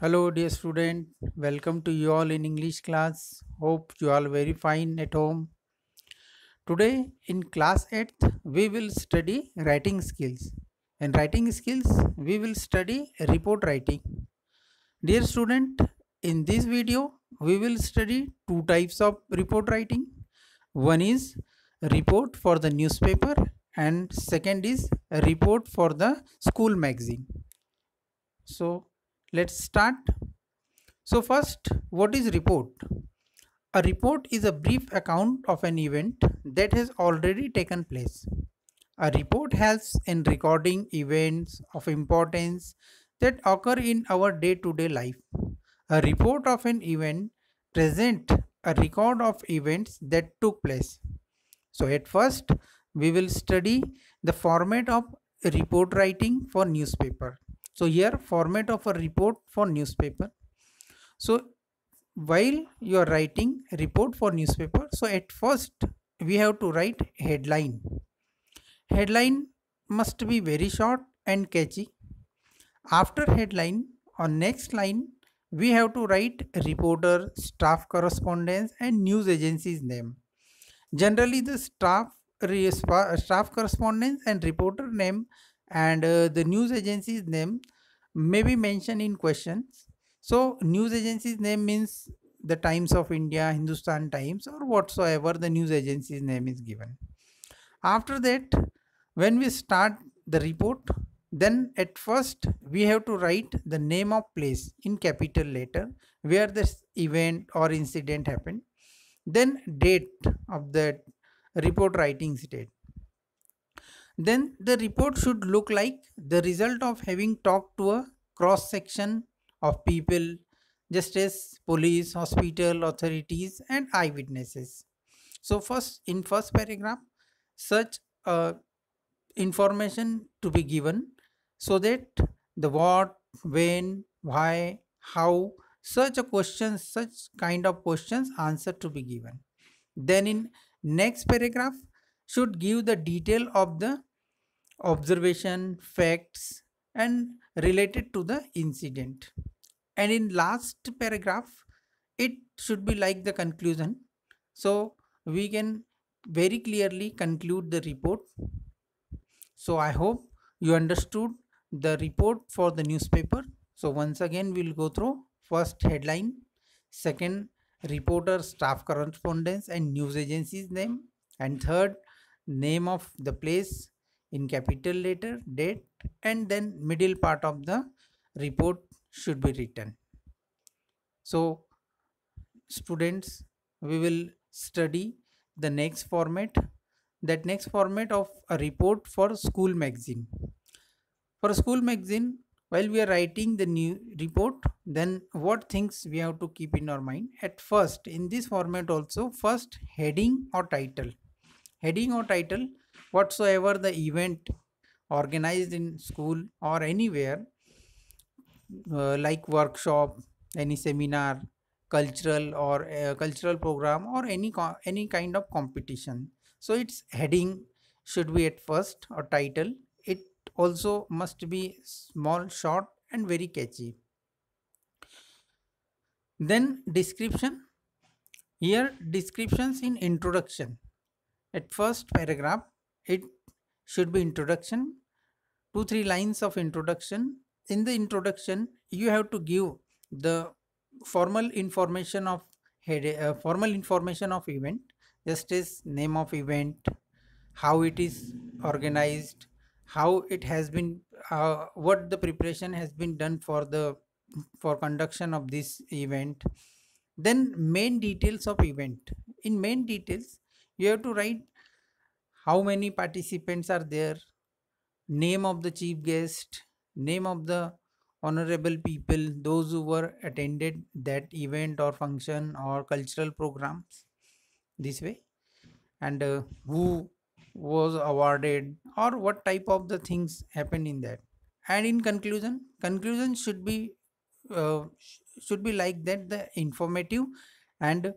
Hello, dear student. Welcome to you all in English class. Hope you all very fine at home. Today in class 8th, we will study writing skills. In writing skills, we will study report writing. Dear student, in this video, we will study two types of report writing. One is report for the newspaper and second is a report for the school magazine. So, let's start. So first, what is report? A report is a brief account of an event that has already taken place. A report helps in recording events of importance that occur in our day-to-day life. A report of an event presents a record of events that took place. So at first, we will study the format of report writing for newspaper. So here, format of a report for newspaper. So while you are writing report for newspaper, so at first we have to write headline must be very short and catchy. After headline, on next line we have to write reporter, staff correspondence and news agency's name. Generally the staff correspondence and reporter name and the news agency's name may be mentioned in questions. So news agency's name means the Times of India, Hindustan Times or whatsoever the news agency's name is given. After that, when we start the report, then at first we have to write the name of place in capital letter where this event or incident happened, then date of the report writing date. Then the report should look like the result of having talked to a cross section of people, just as police, hospital authorities and eyewitnesses. So first, in first paragraph, such information to be given so that the what, when, why, how, such a question, such kind of questions answer to be given. Then in next paragraph should give the detail of the observation, facts and related to the incident. And in last paragraph it should be like the conclusion, so we can very clearly conclude the report. So I hope you understood the report for the newspaper. So once again we'll go through first headline, second reporter, staff correspondence and news agency's name, and third name of the place in capital letter, date, and then middle part of the report should be written. So students, we will study the next format, that next format of a report for school magazine. For a school magazine, while we are writing the new report, then what things we have to keep in our mind? At first, in this format also, first heading or title. Heading or title, whatsoever the event organized in school or anywhere, like workshop, any seminar, cultural or cultural program or any kind of competition. So its heading should be at first or title. It also must be small, short and very catchy. Then description. Here descriptions in introduction. At first paragraph it should be introduction, 2 3 lines of introduction. In the introduction you have to give the formal information of formal information of event, just as name of event, how it is organized, how it has been, what the preparation has been done for the for conduction of this event. Then main details of event. In main details you have to write how many participants are there, name of the chief guest, name of the honorable people, those who were attended that event or function or cultural programs, this way, and who was awarded or what type of the things happened in that. And in conclusion should be like that, the informative, and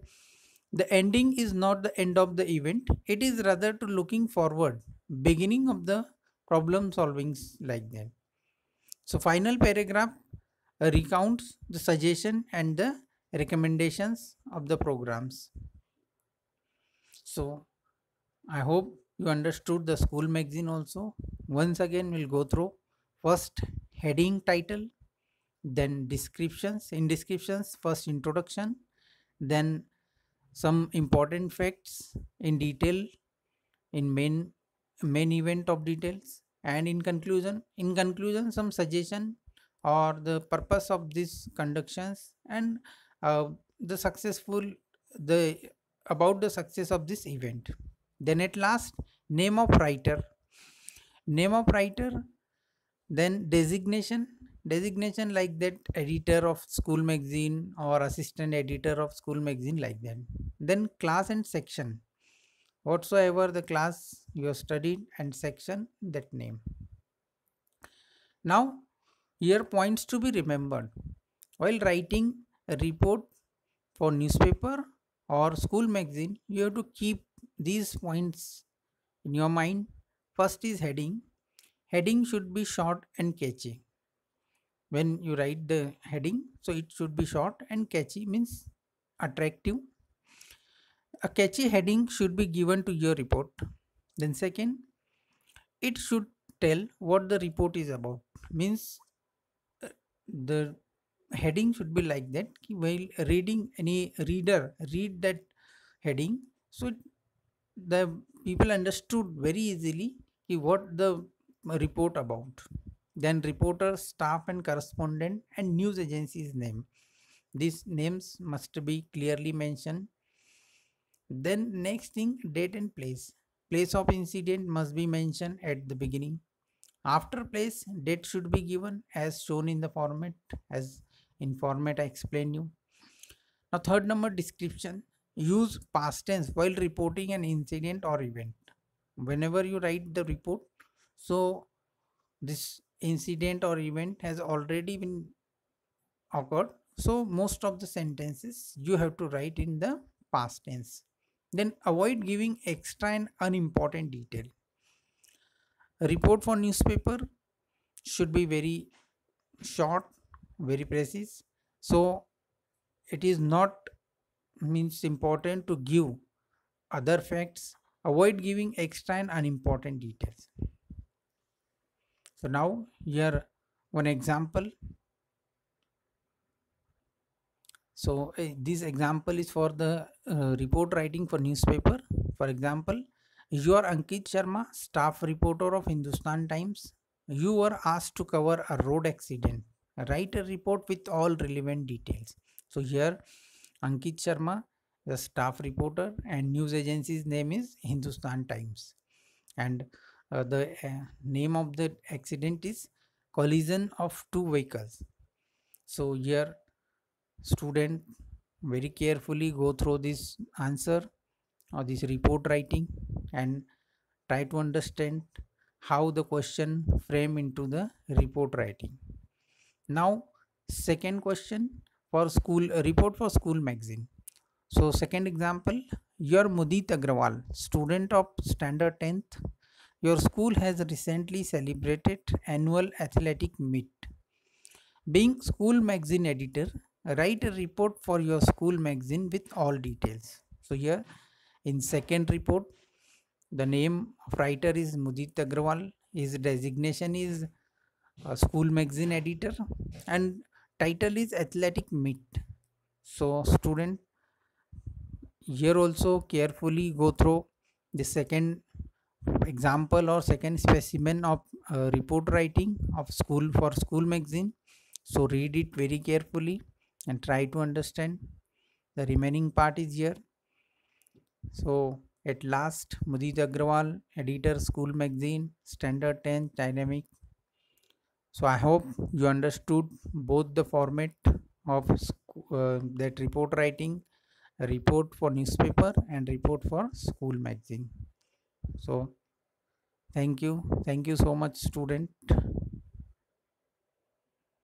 the ending is not the end of the event, it is rather to looking forward, beginning of the problem solvings, like that. So final paragraph recounts the suggestion and the recommendations of the programs. So I hope you understood the school magazine also. Once again, we'll go through first heading title, then descriptions. In descriptions, first introduction, then some important facts in detail, in main event of details, and in conclusion some suggestion or the purpose of these conductions, and uh, the successful the about the success of this event. Then at last, name of writer, name of writer, then designation like that, editor of school magazine or assistant editor of school magazine, like that. Then class and section, whatsoever the class you have studied, and section, that name. Now, here points to be remembered while writing a report for newspaper or school magazine. You have to keep these points in your mind. First is heading. Heading should be short and catchy. When you write the heading, so it should be short and catchy, means attractive. A catchy heading should be given to your report. Then second, it should tell what the report is about, means uh, the heading should be like that, while reading, any reader read that heading, so the people understood very easily what the report about. Then reporter, staff and correspondent and news agency's name, these names must be clearly mentioned. Then next thing, date and place. Place of incident must be mentioned at the beginning. After place, date should be given as shown in the format, as in format I explained you. Now third number, description. Use past tense while reporting an incident or event. Whenever you write the report, so this incident or event has already been occurred. So most of the sentences you have to write in the past tense. Then avoid giving extra and unimportant detail. A report for newspaper should be very short, very precise. So it is not means important to give other facts. Avoid giving extra and unimportant details. So now here one example. So this example is for the report writing for newspaper. For example, you are Ankit Sharma, staff reporter of Hindustan Times. You were asked to cover a road accident. Write a report with all relevant details. So here Ankit Sharma, the staff reporter, and news agency's name is Hindustan Times. And the name of the accident is collision of two vehicles. So here student very carefully go through this answer or this report writing and try to understand how the question frame into the report writing. Now second question for school, report for school magazine. So second example, you're Mudit Agrawal, student of standard 10th. Your school has recently celebrated annual athletic meet. Being school magazine editor, write a report for your school magazine with all details. So here in second report, the name of writer is Mudit Agrawal. His designation is school magazine editor, and title is athletic meet. So student here also carefully go through the second example or second specimen of report writing of school for school magazine. So read it very carefully and try to understand. The remaining part is here. So at last, Mudit Agrawal, editor, school magazine, standard 10, dynamic. So I hope you understood both the format of that report writing, a report for newspaper and report for school magazine. So thank you so much, student.